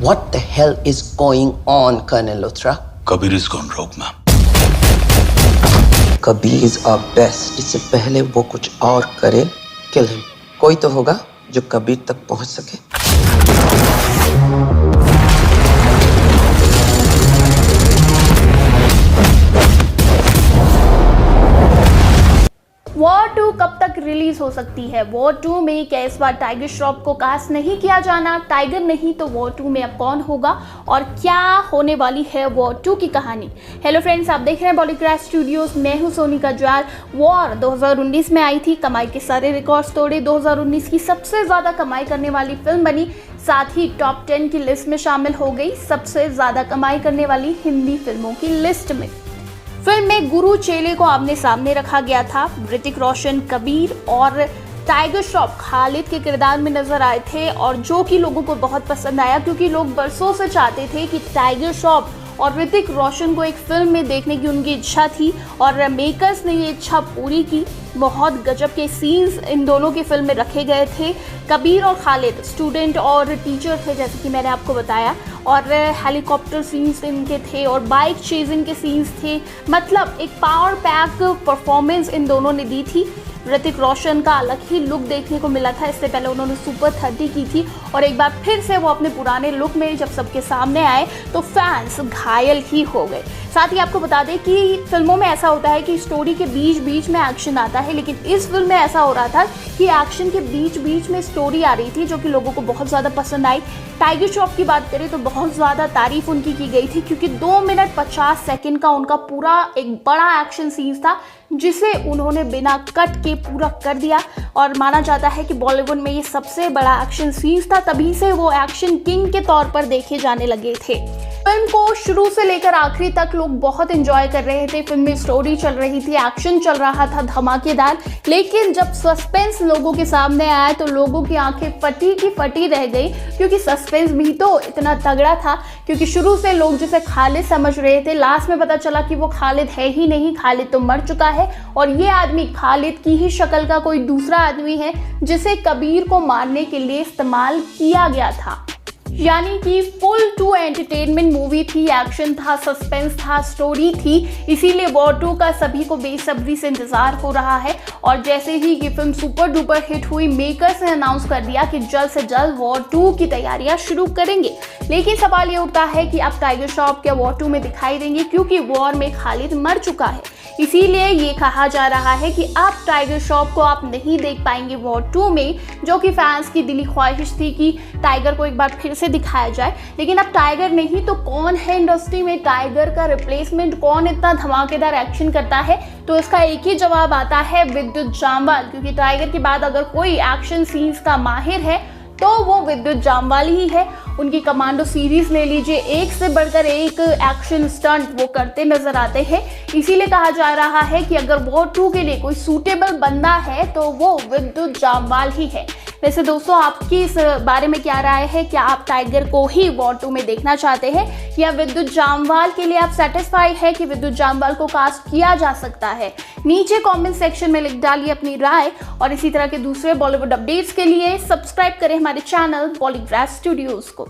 What the hell is going on, Colonel Luthra? Kabir is gone rogue, ma'am. Kabir is our best. इससे पहले वो कुछ और करे, kill him. कोई तो होगा जो कबीर तक पहुंच सके। वॉर 2 कब तक रिलीज हो सकती है? वॉर 2 में क्या इस बार टाइगर श्रॉफ को कास्ट नहीं किया जाना? टाइगर नहीं तो वॉर 2 में अब कौन होगा और क्या होने वाली है वॉर 2 की कहानी? हेलो फ्रेंड्स, आप देख रहे हैं बॉलीग्राफ स्टूडियोज। मैं हूं सोनिका ज्वाल। वॉर 2019 में आई थी, कमाई के सारे रिकॉर्ड्स तोड़े, 2019 की सबसे ज़्यादा कमाई करने वाली फिल्म बनी, साथ ही टॉप 10 की लिस्ट में शामिल हो गई सबसे ज़्यादा कमाई करने वाली हिंदी फिल्मों की लिस्ट में। फिल्म में गुरु चेले को आमने सामने रखा गया था। ऋतिक रोशन कबीर और टाइगर श्रॉफ खालिद के किरदार में नजर आए थे, और जो कि लोगों को बहुत पसंद आया, क्योंकि लोग बरसों से चाहते थे कि टाइगर श्रॉफ और ऋतिक रोशन को एक फिल्म में देखने की उनकी इच्छा थी, और मेकर्स ने ये इच्छा पूरी की। बहुत गजब के सीन्स इन दोनों की फिल्म में रखे गए थे। कबीर और खालिद स्टूडेंट और टीचर थे, जैसे कि मैंने आपको बताया, और हेलीकॉप्टर सीन्स इनके थे और बाइक चेजिंग के सीन्स थे। मतलब एक पावर पैक परफॉर्मेंस इन दोनों ने दी थी। ऋतिक रोशन का अलग ही लुक देखने को मिला था। इससे पहले उन्होंने सुपर 30 की थी, और एक बार फिर से वो अपने पुराने लुक में जब सबके सामने आए तो फैंस घायल ही हो गए। साथ ही आपको बता दें कि फिल्मों में ऐसा होता है कि स्टोरी के बीच बीच में एक्शन आता है, लेकिन इस फिल्म में ऐसा हो रहा था कि एक्शन के बीच बीच में स्टोरी आ रही थी, जो कि लोगों को बहुत ज़्यादा पसंद आई। टाइगर श्रॉफ की बात करें तो बहुत ज़्यादा तारीफ उनकी की गई थी, क्योंकि 2 मिनट 50 सेकेंड का उनका पूरा एक बड़ा एक्शन सीन था, जिसे उन्होंने बिना कट के पूरा कर दिया। और माना जाता है कि बॉलीवुड में ये सबसे बड़ा एक्शन सीन था, तभी से वो एक्शन किंग के तौर पर देखे जाने लगे थे। फिल्म को शुरू से लेकर आखिरी तक लोग बहुत एंजॉय कर रहे थे। फिल्म में स्टोरी चल रही थी, एक्शन चल रहा था धमाकेदार, लेकिन जब सस्पेंस लोगों के सामने आया तो लोगों की आंखें फटी की फटी रह गई, क्योंकि सस्पेंस भी तो इतना तगड़ा था। क्योंकि शुरू से लोग जिसे खालिद समझ रहे थे, लास्ट में पता चला कि वो खालिद है ही नहीं, खालिद तो मर चुका है, और ये आदमी खालिद की ही शक्ल का कोई दूसरा आदमी है, जिसे कबीर को मारने के लिए इस्तेमाल किया गया था। यानी कि फुल टू एंटरटेनमेंट मूवी थी, एक्शन था, सस्पेंस था, स्टोरी थी। इसीलिए वॉर 2 का सभी को बेसब्री से इंतजार हो रहा है। और जैसे ही ये फिल्म सुपर डुपर हिट हुई, मेकर्स ने अनाउंस कर दिया कि जल्द से जल्द वॉर 2 की तैयारियां शुरू करेंगे। लेकिन सवाल ये उठता है कि अब टाइगर श्रॉफ क्या वॉर 2 में दिखाई देंगे, क्योंकि वॉर में खालिद मर चुका है। इसीलिए ये कहा जा रहा है कि अब टाइगर श्रॉफ को आप नहीं देख पाएंगे वॉर 2 में, जो कि फैंस की दिली ख्वाहिश थी कि टाइगर को एक बार फिर से दिखाया जाए। लेकिन अब टाइगर नहीं तो कौन है इंडस्ट्री में टाइगर का रिप्लेसमेंट? कौन इतना धमाकेदार एक्शन करता है? तो इसका एक ही जवाब आता है, विद्युत जामवाल। क्योंकि टाइगर के बाद अगर कोई एक्शन सीन्स का माहिर है तो वो विद्युत जामवाल ही है। उनकी कमांडो सीरीज ले लीजिए, एक से बढ़कर एक एक्शन स्टंट वो करते नजर आते हैं। इसीलिए कहा जा रहा है कि अगर वॉर 2 के लिए कोई सूटेबल बंदा है तो वो विद्युत जामवाल ही है। वैसे दोस्तों, आपकी इस बारे में क्या राय है? क्या आप टाइगर को ही वॉर 2 में देखना चाहते हैं, या विद्युत जामवाल के लिए आप सेटिस्फाई है कि विद्युत जामवाल को कास्ट किया जा सकता है? नीचे कमेंट सेक्शन में लिख डालिए अपनी राय, और इसी तरह के दूसरे बॉलीवुड अपडेट्स के लिए सब्सक्राइब करें हमारे चैनल बॉलीग्राफ स्टूडियोज को।